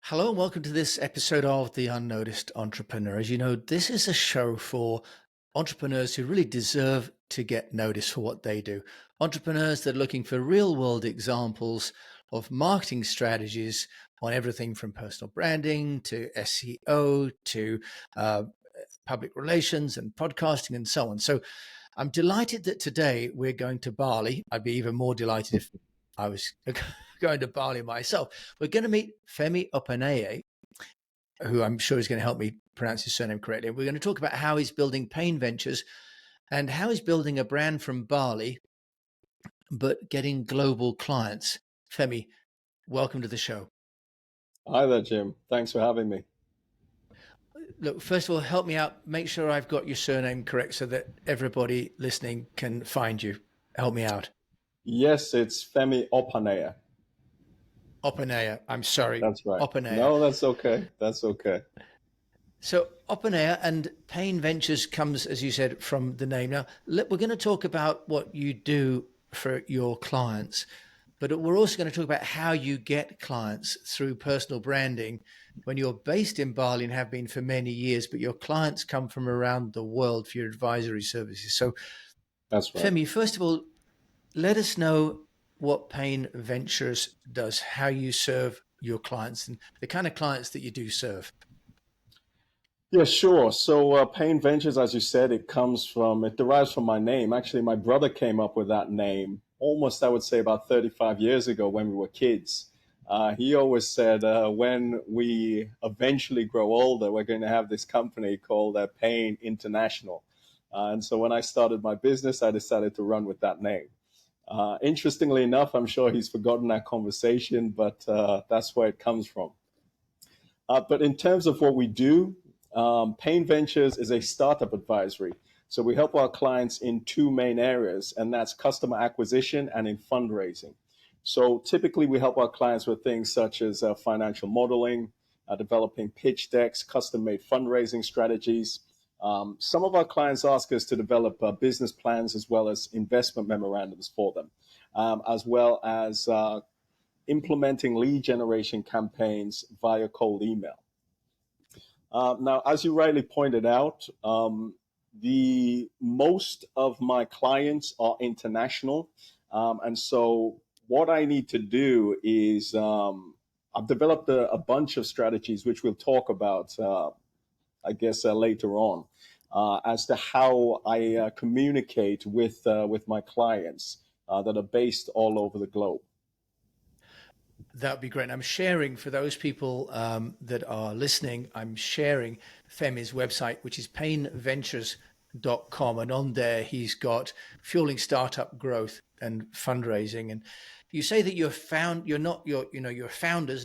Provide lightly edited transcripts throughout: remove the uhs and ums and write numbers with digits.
Hello and welcome to this episode of The Unnoticed Entrepreneur. As you know, this is a show for entrepreneurs who really deserve to get noticed for what they do. Entrepreneurs that are looking for real world examples of marketing strategies on everything from personal branding to SEO to public relations and podcasting and so on. So I'm delighted that today we're going to Bali. I'd be even more delighted if I was going to Bali myself. We're going to meet Femi Opaneye, who I'm sure is going to help me pronounce his surname correctly. We're going to talk about how he's building Pane Ventures and how he's building a brand from Bali, but getting global clients. Femi, welcome to the show. Hi there, Jim. Thanks for having me. Look, first of all, help me out. Make sure I've got your surname correct so that everybody listening can find you. Help me out. Yes, it's Femi Opaneye. Opaneye. I'm sorry. That's right. Opaneye. No, that's okay. That's okay. So Opaneye and Pane Ventures comes, as you said, from the name. Now, we're going to talk about what you do for your clients, but we're also going to talk about how you get clients through personal branding when you're based in Bali and have been for many years, but your clients come from around the world for your advisory services. So, That's right. Femi, first of all, let us know what Pane Ventures does, how you serve your clients, and the kind of clients that you do serve. Yeah, sure. So, Pane Ventures, as you said, it derives from my name. Actually, my brother came up with that name almost, I would say, about 35 years ago when we were kids. He always said, when we eventually grow older, we're going to have this company called Pane International. And so when I started my business, I decided to run with that name. Interestingly enough, I'm sure he's forgotten that conversation, but that's where it comes from. But in terms of what we do, Pane Ventures is a startup advisory. So we help our clients in two main areas, and that's customer acquisition and in fundraising. So typically, we help our clients with things such as financial modeling, developing pitch decks, custom made fundraising strategies. Some of our clients ask us to develop business plans as well as investment memorandums for them, as well as implementing lead generation campaigns via cold email. Now, as you rightly pointed out, the most of my clients are international, and so what I need to do is I've developed a bunch of strategies which we'll talk about, I guess, later on, as to how I communicate with my clients that are based all over the globe. That would be great. And I'm sharing for those people that are listening, I'm sharing Femi's website, which is paneventures.com. And on there, he's got fueling startup growth and fundraising. And you say that you're founders,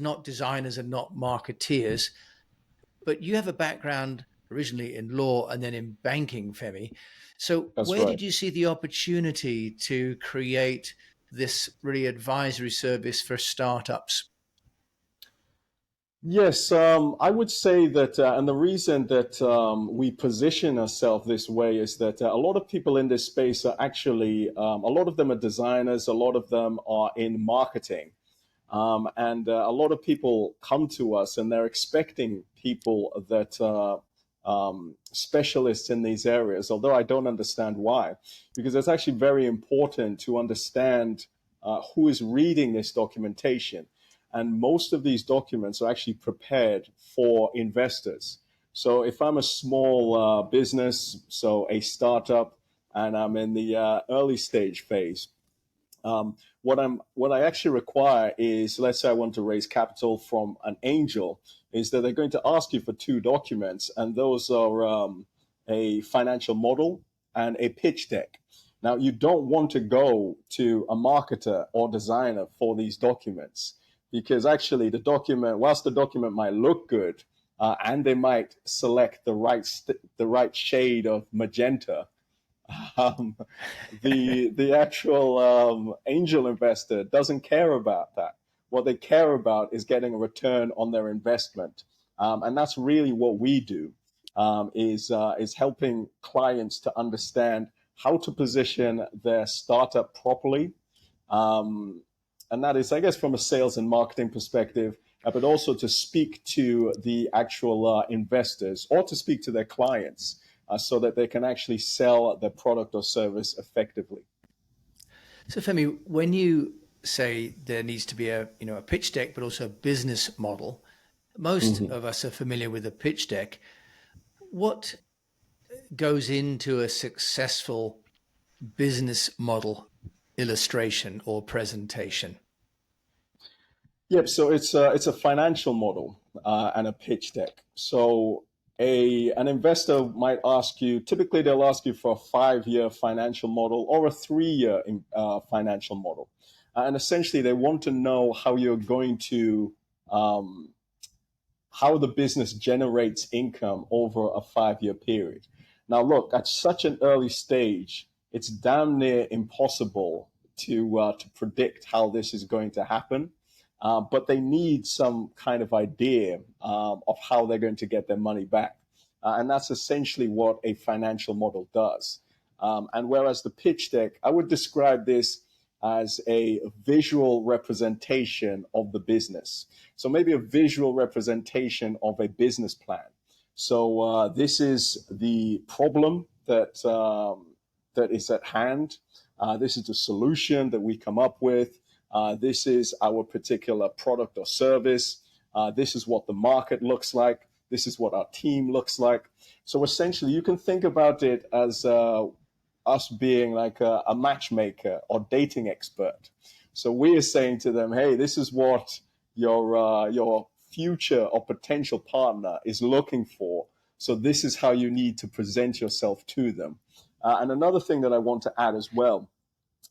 not designers and not marketeers, but you have a background originally in law and then in banking, Femi. So That's where right. did you see the opportunity to create this really advisory service for startups? Yes, I would say that, and the reason that we position ourselves this way is that a lot of people in this space are actually, a lot of them are designers, a lot of them are in marketing. And a lot of people come to us and they're expecting people that are specialists in these areas, although I don't understand why, because it's actually very important to understand who is reading this documentation. And most of these documents are actually prepared for investors. So if I'm a small business, so a startup, and I'm in the early stage phase, what I actually require is, let's say I want to raise capital from an angel, is that they're going to ask you for two documents, and those are a financial model and a pitch deck. Now, you don't want to go to a marketer or designer for these documents because actually whilst the document might look good, and they might select the right shade of magenta, um, the actual angel investor doesn't care about that. What they care about is getting a return on their investment, and that's really what we do. Is helping clients to understand how to position their startup properly, and that is, I guess, from a sales and marketing perspective, but also to speak to the actual investors or to speak to their clients so that they can actually sell their product or service effectively. So Femi, when you say there needs to be a pitch deck, but also a business model, most Mhm. of us are familiar with a pitch deck. What goes into a successful business model illustration or presentation? Yep. So it's a financial model and a pitch deck. So a an investor might ask you. Typically, they'll ask you for a 5-year financial model or a 3-year financial model, and essentially they want to know how you're going to um, how the business generates income over a 5-year period. Now, look, at such an early stage, it's damn near impossible to predict how this is going to happen. But they need some kind of idea of how they're going to get their money back. And that's essentially what a financial model does. And whereas the pitch deck, I would describe this as a visual representation of the business. So maybe a visual representation of a business plan. So this is the problem that is at hand. This is the solution that we come up with. This is our particular product or service. This is what the market looks like. This is what our team looks like. So essentially, you can think about it as us being like a matchmaker or dating expert. So we are saying to them, hey, this is what your future or potential partner is looking for. So this is how you need to present yourself to them. And another thing that I want to add as well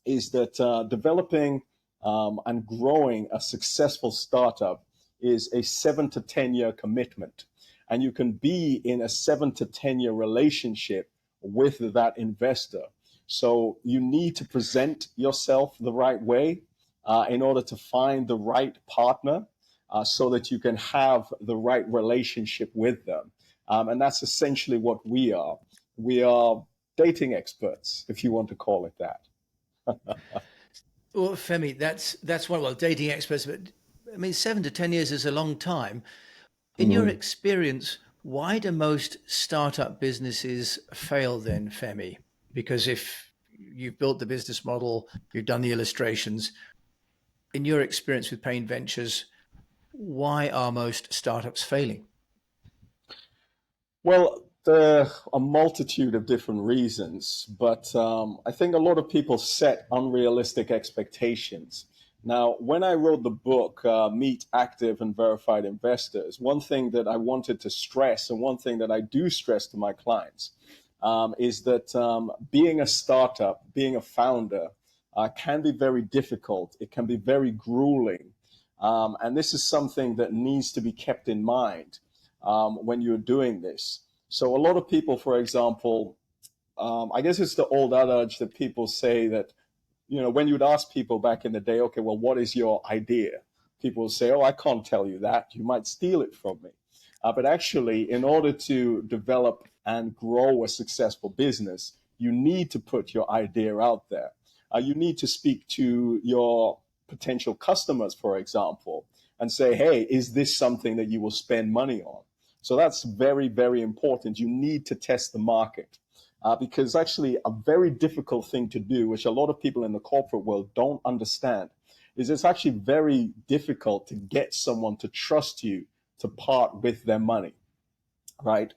is that developing and growing a successful startup is a 7 to 10 year commitment. And you can be in a 7 to 10 year relationship with that investor. So you need to present yourself the right way in order to find the right partner so that you can have the right relationship with them. And that's essentially what we are. We are dating experts, if you want to call it that. Well, Femi, that's one. Well, dating experts, but I mean, 7 to 10 years is a long time. In your Mhm. experience, why do most startup businesses fail then, Femi? Because if you've built the business model, you've done the illustrations, in your experience with Pane Ventures, why are most startups failing? Well, there are a multitude of different reasons, but I think a lot of people set unrealistic expectations. Now, when I wrote the book, Meet Active and Verified Investors, one thing that I wanted to stress, and one thing that I do stress to my clients, is that being a startup, being a founder, can be very difficult. It can be very grueling. And this is something that needs to be kept in mind when you're doing this. So a lot of people, for example, I guess it's the old adage that people say that, when you'd ask people back in the day, okay, well, what is your idea? People would say, oh, I can't tell you that. You might steal it from me. But actually, in order to develop and grow a successful business, you need to put your idea out there. You need to speak to your potential customers, for example, and say, hey, is this something that you will spend money on? So that's very, very important. You need to test the market. Because actually, a very difficult thing to do, which a lot of people in the corporate world don't understand, is it's actually very difficult to get someone to trust you to part with their money, right?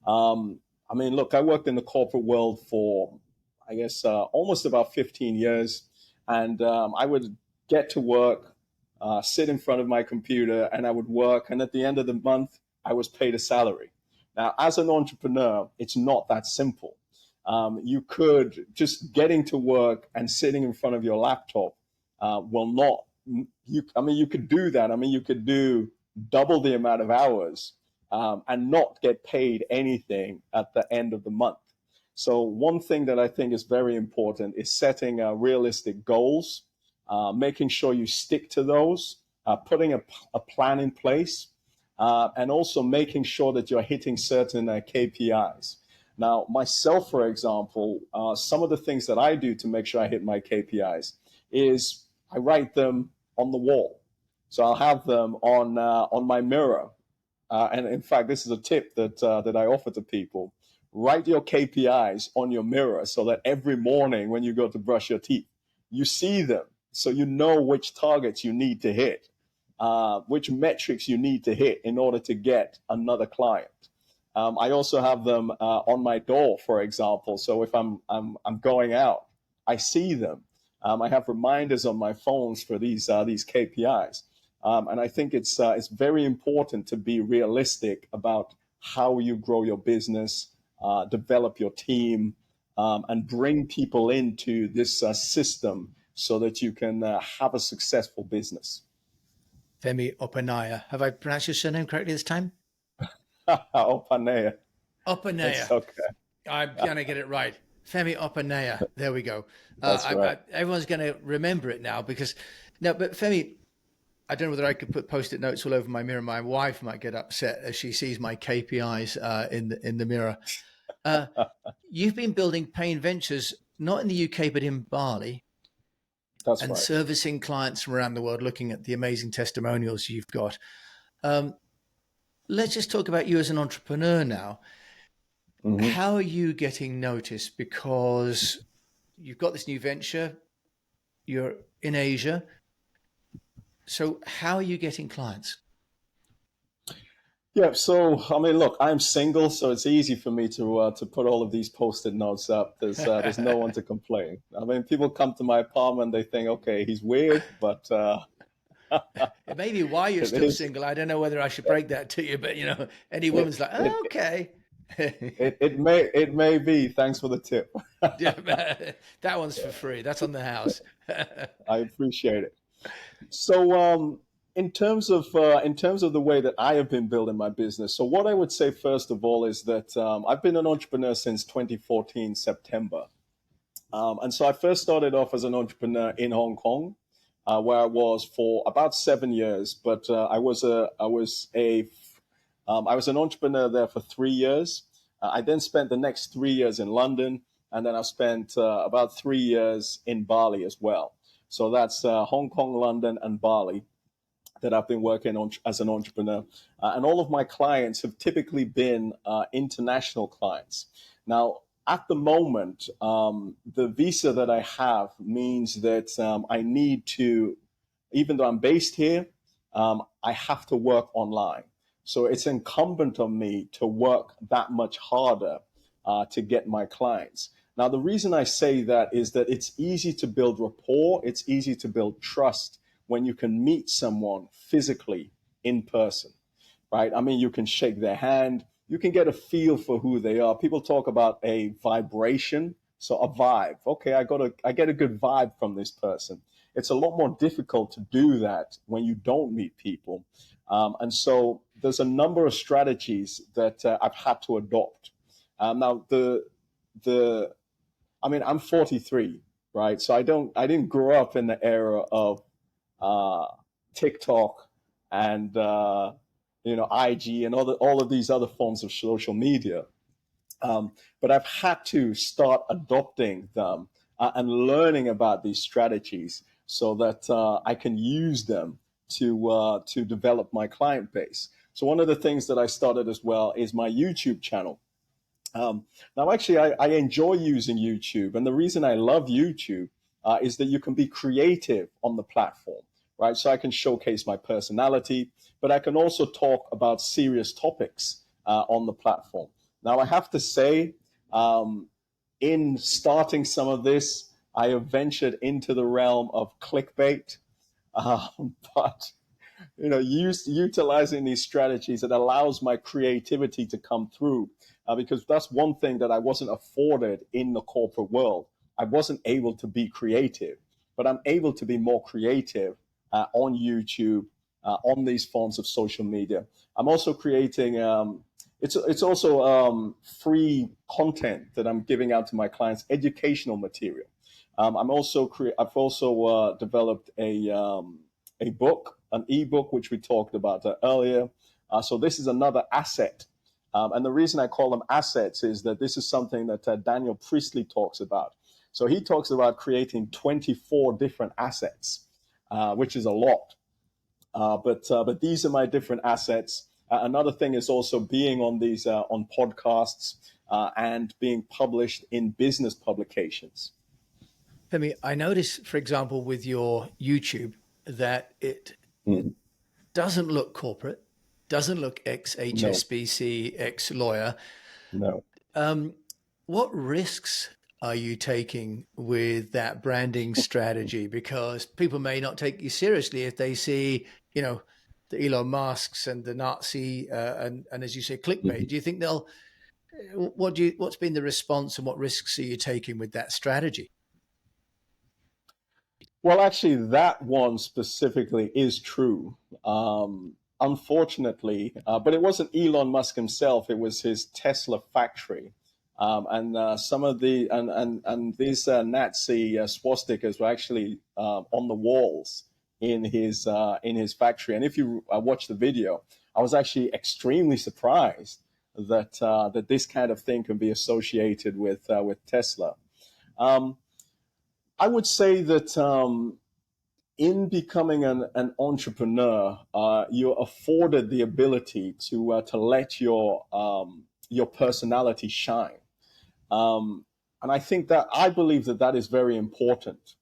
I mean, look, I worked in the corporate world for, I guess, almost about 15 years, and I would get to work, sit in front of my computer, and I would work, and at the end of the month, I was paid a salary. Now, as an entrepreneur, it's not that simple. You could just getting to work and sitting in front of your laptop will not. I mean, you could do that. I mean, you could do double the amount of hours and not get paid anything at the end of the month. So one thing that I think is very important is setting realistic goals, making sure you stick to those, putting a plan in place, and also making sure that you're hitting certain KPIs. Now, myself, for example, some of the things that I do to make sure I hit my KPIs is I write them on the wall. So I'll have them on my mirror. And in fact, this is a tip that I offer to people. Write your KPIs on your mirror so that every morning when you go to brush your teeth, you see them. So you know which targets you need to hit, which metrics you need to hit in order to get another client. I also have them on my door, for example. So if I'm going out, I see them. I have reminders on my phones for these KPIs. And I think it's very important to be realistic about how you grow your business, develop your team, and bring people into this system so that you can have a successful business. Femi Opaneye. Have I pronounced your surname correctly this time? Opaneye. It's Opaneye. okay. I'm going to get it right. Femi Opaneye. There we go. That's right. Everyone's going to remember it now because no, but Femi, I don't know whether I could put post-it notes all over my mirror. My wife might get upset as she sees my KPIs in the mirror. You've been building Pane Ventures not in the UK but in Bali, That's and right. servicing clients from around the world, looking at the amazing testimonials you've got. Let's just talk about you as an entrepreneur now. Mm-hmm. How are you getting noticed? Because you've got this new venture, you're in Asia. So how are you getting clients? Yeah, so I mean, look, I'm single, so it's easy for me to put all of these post-it notes up. There's no one to complain. I mean, people come to my apartment, they think, okay, he's weird, but It may be why you're it still is single. I don't know whether I should break that to you, but any woman's like, it, oh, okay. it may be. Thanks for the tip. That one's for free. That's on the house. I appreciate it. So, in terms of the way that I have been building my business, so what I would say first of all is that I've been an entrepreneur since 2014 September, and so I first started off as an entrepreneur in Hong Kong, where I was for about 7 years. But I was an entrepreneur there for 3 years. I then spent the next 3 years in London, and then I spent about 3 years in Bali as well. So that's Hong Kong, London, and Bali that I've been working on as an entrepreneur. And all of my clients have typically been international clients. Now, at the moment, the visa that I have means that I need to, even though I'm based here, I have to work online. So it's incumbent on me to work that much harder to get my clients. Now, the reason I say that is that it's easy to build rapport, it's easy to build trust when you can meet someone physically in person, right? I mean, you can shake their hand, you can get a feel for who they are. People talk about a vibration, so a vibe. Okay, I get a good vibe from this person. It's a lot more difficult to do that when you don't meet people. And so there's a number of strategies that I've had to adopt. Now, I mean, I'm 43, right? So I didn't grow up in the era of uh, TikTok and IG and all of these other forms of social media. But I've had to start adopting them and learning about these strategies so that I can use them to develop my client base. So one of the things that I started as well is my YouTube channel. Now, actually, I enjoy using YouTube, and the reason I love YouTube is that you can be creative on the platform, right? So I can showcase my personality, but I can also talk about serious topics on the platform. Now, I have to say, in starting some of this, I have ventured into the realm of clickbait, but utilizing these strategies, it allows my creativity to come through because that's one thing that I wasn't afforded in the corporate world. I wasn't able to be creative, but I'm able to be more creative on YouTube, on these forms of social media. I'm also creating. It's also free content that I'm giving out to my clients, educational material. I've also developed a book, an ebook, which we talked about earlier. So this is another asset. And the reason I call them assets is that this is something that Daniel Priestley talks about. So he talks about creating 24 different assets, which is a lot. But these are my different assets. Another thing is also being on these on podcasts and being published in business publications. Femi, I notice, for example, with your YouTube, that it Mm. doesn't look corporate, doesn't look ex No, HSBC, ex lawyer. no. What risks are you taking with that branding strategy? Because people may not take you seriously if they see, the Elon Musks and the Nazi and as you say, clickbait. Mhm. Do you think they'll? What's been the response and what risks are you taking with that strategy? Well, actually, that one specifically is true. Unfortunately, but it wasn't Elon Musk himself. It was his Tesla factory, and some of the and these Nazi swastikas were actually on the walls in his factory. And if you watch the video, I was actually extremely surprised that that this kind of thing can be associated with Tesla. Um, I would say that in becoming an entrepreneur, you're afforded the ability to let your personality shine, and I think that I believe that that is very important.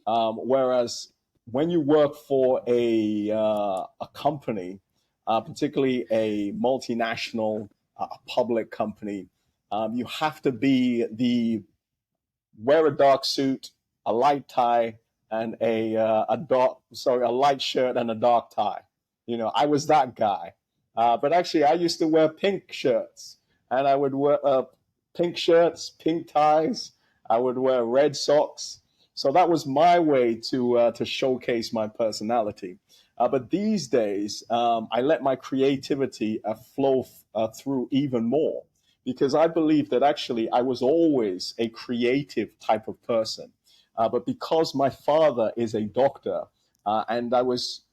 Whereas when you work for a company, particularly a multinational, a public company, you have to be the wear a dark suit, a light tie, and a light shirt and a dark tie. You know, I was that guy. But actually, I used to wear pink shirts, and I would wear pink shirts, pink ties. I would wear red socks. So that was my way to showcase my personality. But these days, I let my creativity flow through even more because I believe that actually I was always a creative type of person. But because my father is a doctor, and I was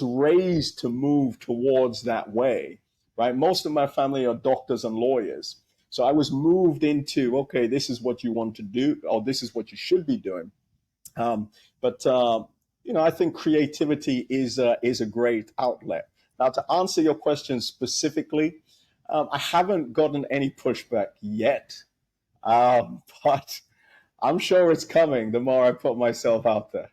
raised to move towards that way, right? Most of my family are doctors and lawyers. So I was moved into, okay, this is what you want to do, or this is what you should be doing. Um, but I think creativity is a great outlet. Now, to answer your question specifically, I haven't gotten any pushback yet, but I'm sure it's coming the more I put myself out there.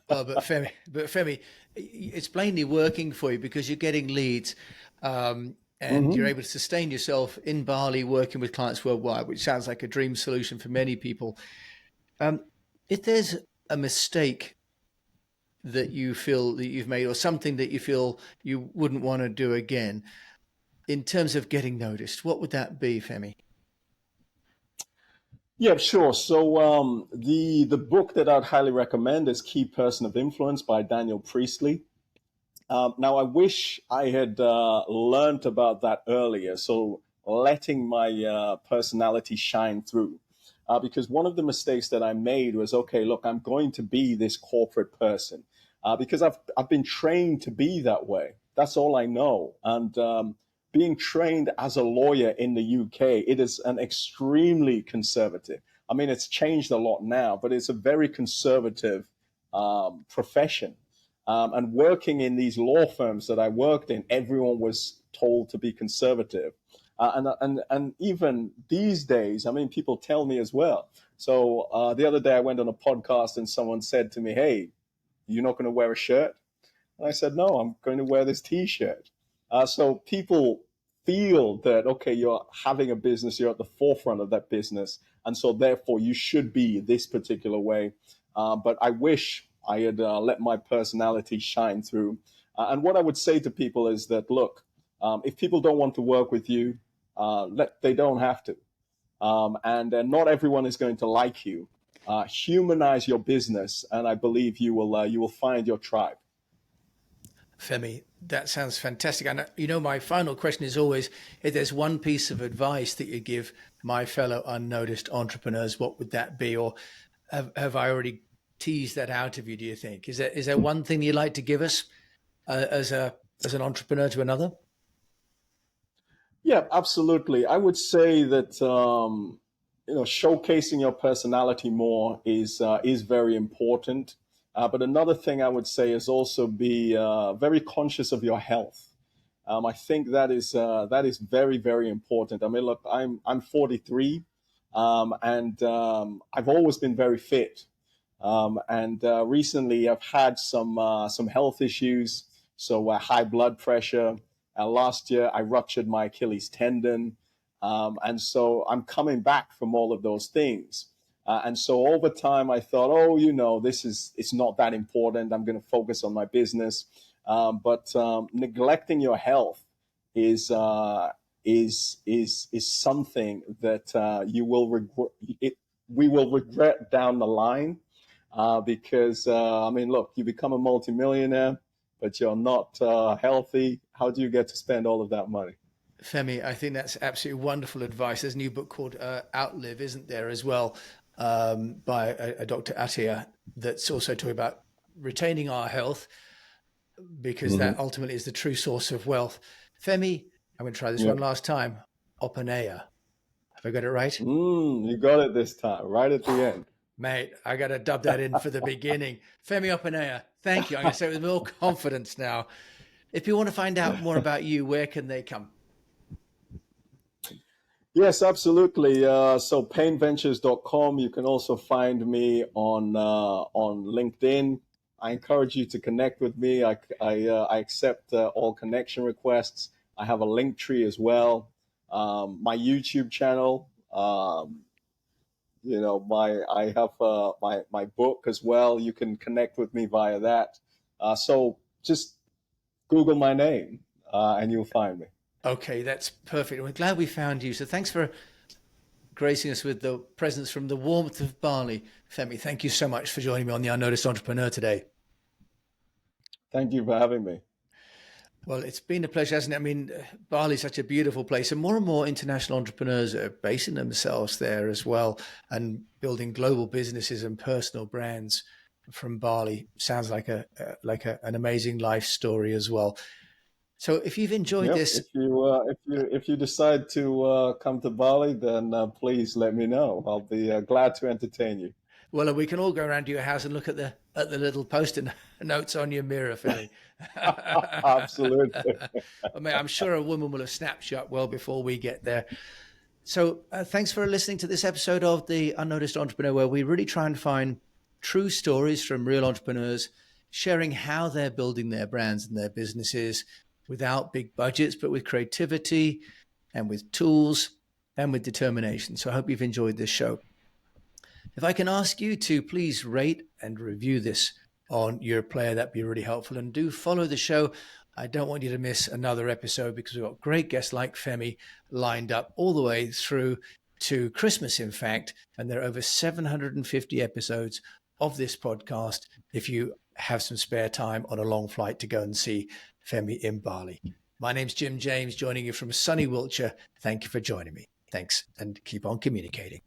But Femi, it's plainly working for you because you're getting leads, and you're Hmm. able to sustain yourself in Bali, working with clients worldwide, which sounds like a dream solution for many people. Um, if there's a mistake that you feel that you've made, or something that you feel you wouldn't want to do again, in terms of getting noticed, what would that be, Femi? Yeah, sure. So the book that I'd highly recommend is Key Person of Influence by Daniel Priestley. Now, I wish I had learned about that earlier. So, letting my personality shine through. Because one of the mistakes that I made was, okay, look, I'm going to be this corporate person because I've been trained to be that way. That's all I know. And being trained as a lawyer in the UK, it is an extremely conservative. I mean, it's changed a lot now, but it's a very conservative profession. And working in these law firms that I worked in, everyone was told to be conservative. And even these days, I mean, people tell me as well. So the other day I went on a podcast and someone said to me, "Hey, you're not going to wear a shirt?" And I said, "No, I'm going to wear this T-shirt." So people feel that, okay, you're having a business, you're at the forefront of that business. And so therefore you should be this particular way. But I wish I had let my personality shine through. And what I would say to people is that, look, if people don't want to work with you, they don't have to. And not everyone is going to like you. Humanize your business, and I believe you will find your tribe. Femi, that sounds fantastic. And my final question is always: if there's one piece of advice that you give my fellow unnoticed entrepreneurs, what would that be? Or have I already teased that out of you? Do you think is there one thing you'd like to give us as an entrepreneur to another? Yeah, absolutely. I would say that showcasing your personality more is very important. But another thing I would say is also be very conscious of your health. I think that is very, very important. I mean, look, I'm 43, and I've always been very fit. And recently, I've had some health issues. So high blood pressure. Last year, I ruptured my Achilles tendon, and so I'm coming back from all of those things. And so over time, I thought, oh, it's not that important. I'm going to focus on my business. But neglecting your health is is something that you will regret. We will regret down the line because I mean, look, you become a multimillionaire, but you're not healthy. How do you get to spend all of that money? Femi, I think that's absolutely wonderful advice. There's a new book called Outlive, isn't there, as well, by a Dr. Attia, that's also talking about retaining our health because that Hmm. ultimately is the true source of wealth. Femi, I'm going to try this Yeah. one last time. Opaneye. Have I got it right? You got it this time, right at the end. Mate, I got to dub that in for the beginning. Femi Opaneye, thank you. I'm going to say it with more confidence now. If you want to find out more about you, where can they come? Yes, absolutely. So paneventures.com. You can also find me on LinkedIn. I encourage you to connect with me. I accept all connection requests. I have a link tree as well. My YouTube channel. I have my book as well. You can connect with me via that. So just Google my name, and you'll find me. Okay, that's perfect. We're glad we found you. So thanks for gracing us with the presence from the warmth of Bali. Femi, thank you so much for joining me on the Unnoticed Entrepreneur today. Thank you for having me. Well, it's been a pleasure, hasn't it? I mean, Bali is such a beautiful place, and more international entrepreneurs are basing themselves there as well and building global businesses and personal brands from Bali. Sounds like an amazing life story as well. So, if you've enjoyed Yep. this, If you decide to come to Bali, then please let me know. I'll be glad to entertain you. well, we can all go around to your house and look at the little post-it notes on your mirror, Femi. Absolutely. I mean, I'm sure a woman will have snapped you up well before we get there. So, thanks for listening to this episode of The Unnoticed Entrepreneur, where we really try and find true stories from real entrepreneurs, sharing how they're building their brands and their businesses without big budgets, but with creativity and with tools and with determination. So, I hope you've enjoyed this show. If I can ask you to please rate and review this on your player, that'd be really helpful. And do follow the show. I don't want you to miss another episode because we've got great guests like Femi lined up all the way through to Christmas, in fact. And there are over 750 episodes of this podcast if you have some spare time on a long flight to go and see Femi in Bali. My name's Jim James, joining you from sunny Wiltshire. Thank you for joining me. Thanks, and keep on communicating.